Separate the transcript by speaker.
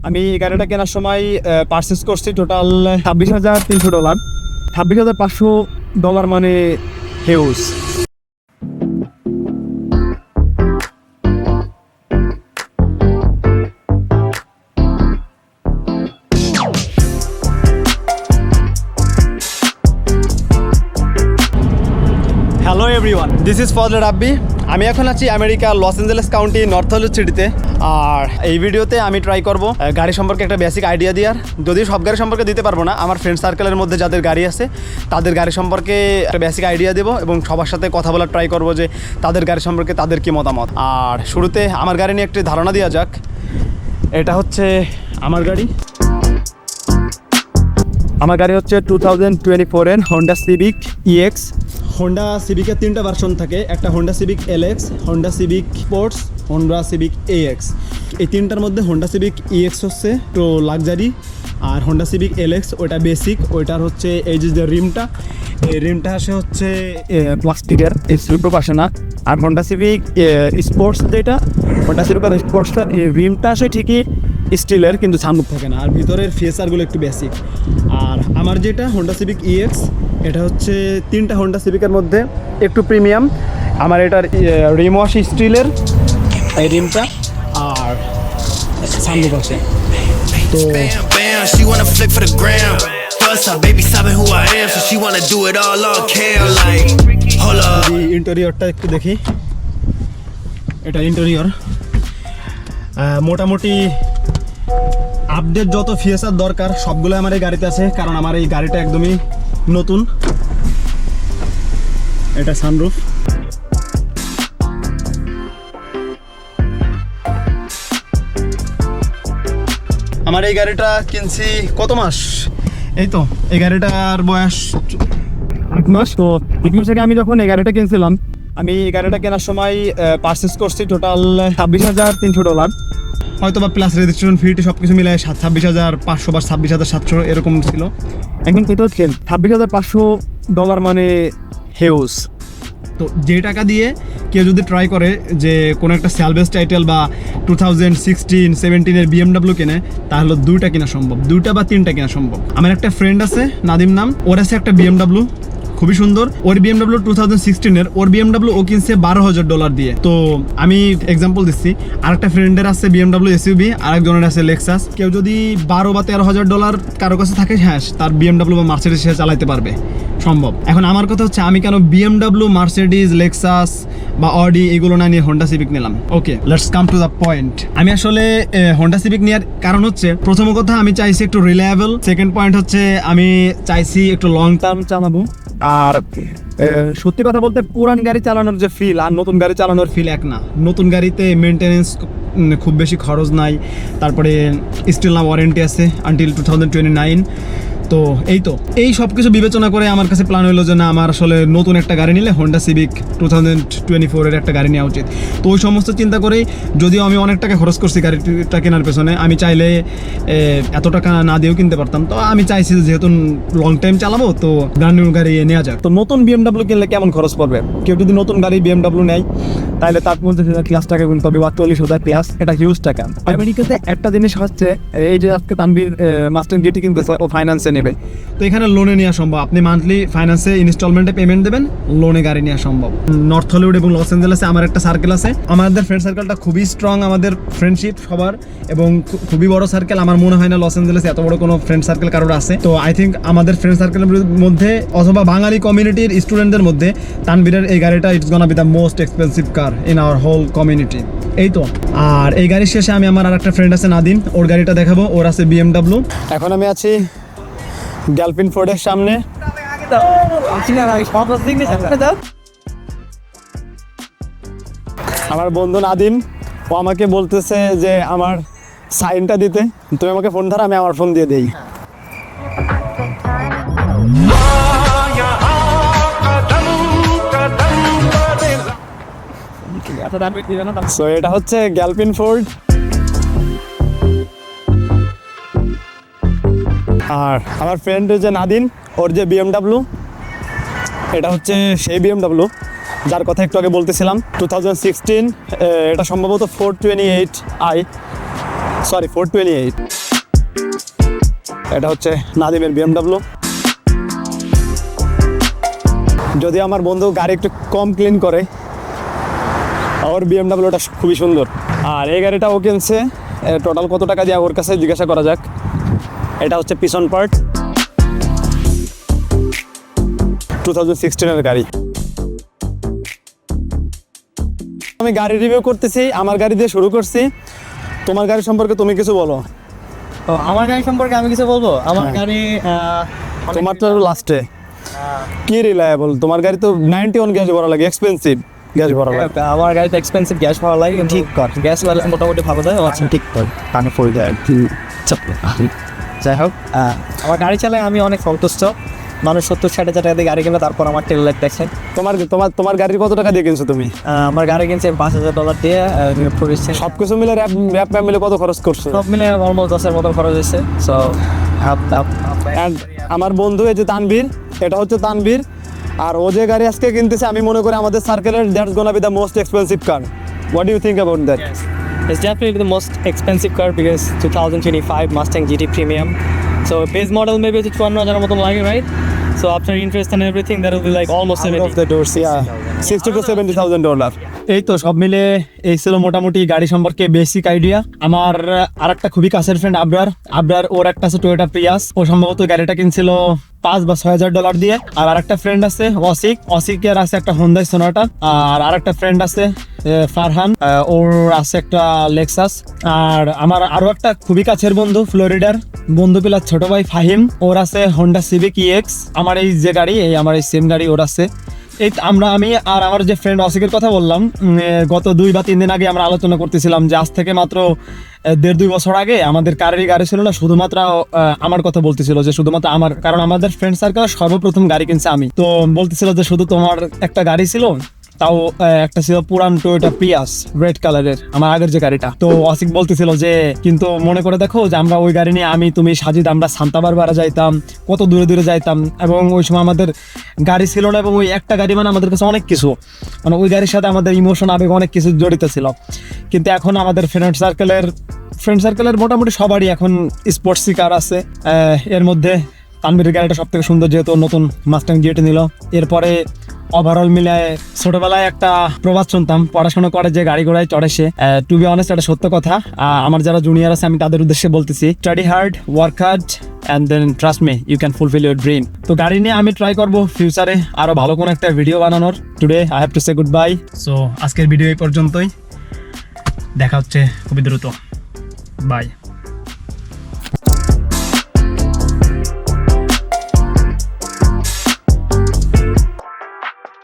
Speaker 1: আমি গাড়িটা কেনার সময় পারচেস করছি টোটাল $26,300, $26,500 মানে huge. Hello everyone, this is Fazle Rabbi. আমি এখন আছি আমেরিকার Los Angeles county north Hollywood সিটিতে। আর এই ভিডিওতে আমি ট্রাই করব গাড়ি সম্পর্কে একটা বেসিক আইডিয়া দেওয়ার। যদিও সব গাড়ি সম্পর্কে দিতে পারবো না, আমার ফ্রেন্ড সার্কেলের মধ্যে যাদের গাড়ি আছে তাদের গাড়ি সম্পর্কে একটা বেসিক আইডিয়া দেবো এবং সবার সাথে কথা বলার ট্রাই করব যে তাদের গাড়ি সম্পর্কে তাদের কী মতামত। আর শুরুতে আমার গাড়ি নিয়ে একটি ধারণা দেওয়া যাক। এটা হচ্ছে আমার গাড়ি। আমার গাড়ি হচ্ছে 2024-এর হোন্ডা সিভিক ইএক্স। হোন্ডা সিভিকের 3টা ভার্সন থাকে, একটা Honda Civic LX, Honda Civic sports, Honda Civic AX. এই 3টার মধ্যে হোন্ডা সিভিক ইএক্স হচ্ছে তো লাক্সারি, আর হোন্ডা সিভিক এলএক্স ওইটা বেসিক। ওইটার হচ্ছে এই যে রিমটা, এই রিমটা আসে হচ্ছে প্লাস্টিকের, স্লিপার আসে না। আর হোন্ডা সিভিক স্পোর্টস যেটা, হোন্ডা সিভিক স্পোর্টসটা এই রিমটা আসে ঠিকই স্টিলের, কিন্তু সানরুফ থাকে না, আর ভিতরের ফিচারগুলো একটু বেসিক। আর আমার যেটা হোন্ডা সিভিক ইএক্স, এটা হচ্ছে 3টা হোন্ডা সিভিকের মধ্যে একটু প্রিমিয়াম। আমার এটার রিম ওয়াশ স্টিলের এই রিমটা, আর সানরুফ আছে। তো ইন্টেরিয়রটা একটু দেখি। এটা ইন্টেরিয়র মোটামুটি আপডেট যত ফিচার দরকার সবগুলো আমার এই গাড়িতে আছে, কারণ আমার এই গাড়িটা একদমই নতুন। এটা সানরুফ। আমার এই গাড়িটা কিনছি কত মাস, এই তো এই গাড়িটার বয়স 8 মাস। তো 8 মাস থেকে আমি যখন এই গাড়িটা কিনছিলাম, আমি এই গাড়িটা কেনার সময় পারচেস করছি টোটাল $26,300, হয়তো বা প্লাস রেজিস্ট্রেশন ফিটি সব কিছু মিলে 26,500 বা 26,700 এরকম ছিল। এখন কিন্তু $26,500 মানে হিউজ। তো যে টাকা দিয়ে কেউ যদি ট্রাই করে যে কোনো একটা স্যালভেজ টাইটেল বা 2016-17-এর BMW কেনে, তাহলে 2টা কেনা সম্ভব, 2টা বা 3টা কেনা সম্ভব। আমার একটা ফ্রেন্ড আছে নাদিম নাম, ওর আছে একটা BMW খুবই সুন্দর। ওর BMW 2016-এর, ওর BMW ও কিনছে $12,000 দিয়ে। তো আমি এক্সাম্পল দিচ্ছি, আরেকটা ফ্রেন্ডের আছে BMW SUV, আরেকজনের আছে লেক্সাস। কেউ যদি $12,000 বা $13,000 কারো কাছে থাকে, হ্যাঁ তার BMW বা মার্সিডিজ সে চালাইতে পারবে, সম্ভব। এখন আমার কথা হচ্ছে আমি কেন BMW, মার্সিডিজ, লেক্সাস বা অডি এগুলো না নিয়ে হোন্ডা সিভিক নিলাম। Okay, let's come to the point. আমি আসলে হোন্ডা সিভিক নেওয়ার কারণ হচ্ছে, প্রথম কথা আমি চাইছি একটু রিলায়েবল, সেকেন্ড পয়েন্ট হচ্ছে আমি চাইছি একটু লং টার্ম চালাবো। আর সত্যি কথা বলতে পুরান গাড়ি চালানোর যে ফিল আর নতুন গাড়ি চালানোর ফিল এক না। নতুন গাড়িতে মেনটেনেন্স খুব বেশি খরচ নাই, তারপরে স্টিল না ওয়ারেন্টি আছে আনটিল 2029। তো এই সব কিছু বিবেচনা করে আমার কাছে প্ল্যান হলো যে না, আমার আসলে নতুন একটা গাড়ি নিলে হোন্ডা সিভিক 2024-এর একটা গাড়ি নেওয়া উচিত। তো ওই সমস্ত চিন্তা করেই, যদিও আমি অনেক টাকা খরচ করছি গাড়িটা কেনার পেছনে, আমি চাইলে এত টাকা না দিয়েও কিনতে পারতাম। তো আমি চাইছি যেহেতু লং টাইম চালাবো, তো ব্র্যান্ড নিউ গাড়ি নেওয়া যাক। তো নতুন BMW কিনলে কেমন খরচ পড়বে? কেউ যদি নতুন গাড়ি BMW নেয়, তাহলে তার 50,000 প্লাস টাকা কিনতে হবে বা 40,000 প্লাস, এটা হিউজ টাকা। আমেরিকাতে একটা জিনিস হচ্ছে, এই যে আজকে তানভীর মাস্টাং GT কিনতেছে, ও ফাইন্যান্সে নেবে, তো এখানে লোনে নেওয়া সম্ভব। আপনি মান্থলি ফাইন্যান্সে ইনস্টলমেন্টে পেমেন্ট দেবেন, লোনে গাড়ি নেওয়া সম্ভব। নর্থ হলিউড এবং লস অ্যাঞ্জেলেসে আমার একটা সার্কেল আছে। আমাদের ফ্রেন্ড সার্কেলটা খুবই স্ট্রং, আমাদের ফ্রেন্ডশিপ সবার, এবং খুবই বড় সার্কেল। আমার মনে হয় না লস অ্যাঞ্জেলেসে এত বড় কোনো ফ্রেন্ড সার্কেল কারোর আছে। তো আই থিঙ্ক আমাদের ফ্রেন্ড সার্কেলের মধ্যে অথবা বাঙালি কমিউনিটির স্টুডেন্টদের মধ্যে তানভীরের এই গাড়িটা it's gonna be the most expensive car in our whole community. এই তো। আর এই গাড়ির শেষে আমি আমার আরেকটা ফ্রেন্ড আছে নাদিম, ওর গাড়িটা দেখাবো। ওর আছে BMW। এখন আমি আছি গ্যালপিন ফোর্ডের সামনে। আমার বন্ধু নাদিম, ও আমাকে বলতেছে যে আমার সাইনটা দিতে। তুমি আমাকে ফোন ধরো, আমি আমার ফোন দিয়ে দেই। সো এটা হচ্ছে গ্যালপিন ফোর্ড। আর আমার ফ্রেন্ড যে নাদিম, ওর যে BMW, এটা হচ্ছে সেই BMW যার কথা একটু আগে বলতেছিলাম, 2016। এটা সম্ভবত 428i। সরি 428। এটা হচ্ছে নাদিমের BMW। যদি আমার বন্ধু গাড়ি একটু কম ক্লিন করে, ওর BMWটা খুবই সুন্দর। আর এই গাড়িটা ও কিনছে টোটাল কত টাকা দিয়ে ওর কাছে জিজ্ঞাসা করা যাক। এটা হচ্ছে পিছন পার্ট, 2016-এর গাড়ি। আমি গাড়ি রিভিউ করতেছি, আমার গাড়ি দিয়ে শুরু করছি। তোমার গাড়ি সম্পর্কে তুমি কিছু বলো।
Speaker 2: আমার গাড়ি সম্পর্কে আমি কিছু বলবো। আমার গাড়ি
Speaker 1: তোমার তো লাস্টে কি রিলায়েবল, তোমার গাড়ি তো 91 গ্যাস ভরা লাগে, এক্সপেন্সিভ গ্যাস ভরা লাগে।
Speaker 2: আমার গাড়িতে এক্সপেন্সিভ গ্যাস ভরা লাগে, ঠিক কর গ্যাস মোটামুটি ভালো দেয়। আচ্ছা ঠিক কর, কানে পড়ে যায়। যাই হোক, আমার গাড়ি চালায় আমি অনেক সন্তুষ্ট। মানুষ 70-60 হাজার টাকা দিয়ে গাড়ি কিনবে, তারপর আমার টেল লাইট দেখছে।
Speaker 1: তোমার গাড়ির কত টাকা দিয়ে কিনছো তুমি?
Speaker 2: আমার গাড়ি কিনছে $5,000 দিয়ে।
Speaker 1: সবকিছু মিলে র্যাপ মিলে কত খরচ করছো?
Speaker 2: সব মিলে অলমোস্ট 10-এর মতো খরচ হয়েছে। সো
Speaker 1: আমার বন্ধু এই যে তানভীর, এটা হচ্ছে তানভীর। আর ও যে গাড়ি আজকে কিনতেছে, আমি মনে করি আমাদের সার্কেলের that's gonna be the most expensive car. What do you think about that?
Speaker 2: It's definitely the most expensive car because 2025 Mustang GT Premium. So base model maybe it's 54,000 মতো লাগে, right? So after interest and everything, that will be like almost
Speaker 1: out of the doors, yeah, $60,000 to $70,000. এই তো সব মিলে এই ছিল মোটামুটি গাড়ি সম্পর্কে বেসিক আইডিয়া। আমার আরেকটা খুবই কাছের ফ্রেন্ড আবরার, ওর একটা আছে টয়োটা প্রিয়াস। ও সম্ভবত গাড়িটা কিনছিল $5,000 বা $6,000 দিয়ে। আর আরেকটা ফ্রেন্ড আছে অসিকের আছে একটা হোন্ডাই সোনাটা। আর আরেকটা ফ্রেন্ড আছে ফারহান, ওর আছে একটা লেক্সাস। আর আমার আরো একটা খুবই কাছের বন্ধু ফ্লোরিডার বন্ধু পিলার ছোট ভাই ফাহিম, ওর আছে হোন্ডা সিভিক EX। আমার এই যে গাড়ি, আমার এই সেম গাড়ি ওর আছে। এই আমি আর আমার যে ফ্রেন্ড অসিকের কথা বললাম, গত 2 বা 3 দিন আগে আমরা আলোচনা করতেছিলাম যে আজ থেকে মাত্র 1.5-2 বছর আগে আমাদের কারেরই গাড়ি ছিল না। শুধুমাত্র আমার কথা বলতেছিল যে শুধুমাত্র আমার, কারণ আমাদের ফ্রেন্ড সার্কেল সর্বপ্রথম গাড়ি কিনছে আমি। তো বলতেছিল যে শুধু তোমার একটা গাড়ি ছিল, তাও একটা ছিল পুরান টয়োটা প্রিয়াস রেড কালারের, আমার আগের যে গাড়িটা। তো অসিক বলতেছিল যে কিন্তু মনে করে দেখো যে আমরা ওই গাড়ি নিয়ে আমি তুমি সাজিদ আমরা সান্তা বারবারা যাইতাম, কত দূরে দূরে যাইতাম। এবং ওই সময় আমাদের গাড়ি ছিল না, এবং ওই একটা গাড়ি মানে আমাদের কাছে অনেক কিছু, মানে ওই গাড়ির সাথে আমাদের ইমোশন আবেগ অনেক কিছু জড়িত ছিল। কিন্তু এখন আমাদের ফ্রেন্ড সার্কেলের মোটামুটি সবারই এখন স্পোর্টসি কার আছে। এর মধ্যে তানভীরের গাড়িটা সব থেকে সুন্দর, যেহেতু নতুন মাস্টাং জিটি নিল। এরপরে ওভারঅল মিলায় ছোটবেলায় একটা প্রবাদ শুনতাম, পড়াশোনা করে যে গাড়ি ঘোড়ায় চড়ে সে। টু বি অনেস্ট, এটা সত্য কথা। আমার যারা জুনিয়র আছে আমি তাদের উদ্দেশ্যে বলতেছি, study hard, work hard and then trust me you can fulfil your dream. তো গাড়ি নিয়ে আমি ট্রাই করবো ফিউচারে আরো ভালো কোনো একটা ভিডিও বানানোর। Today I have to say good bye. So আজকের ভিডিও এই পর্যন্তই, দেখা হচ্ছে খুবই দ্রুত। বাই।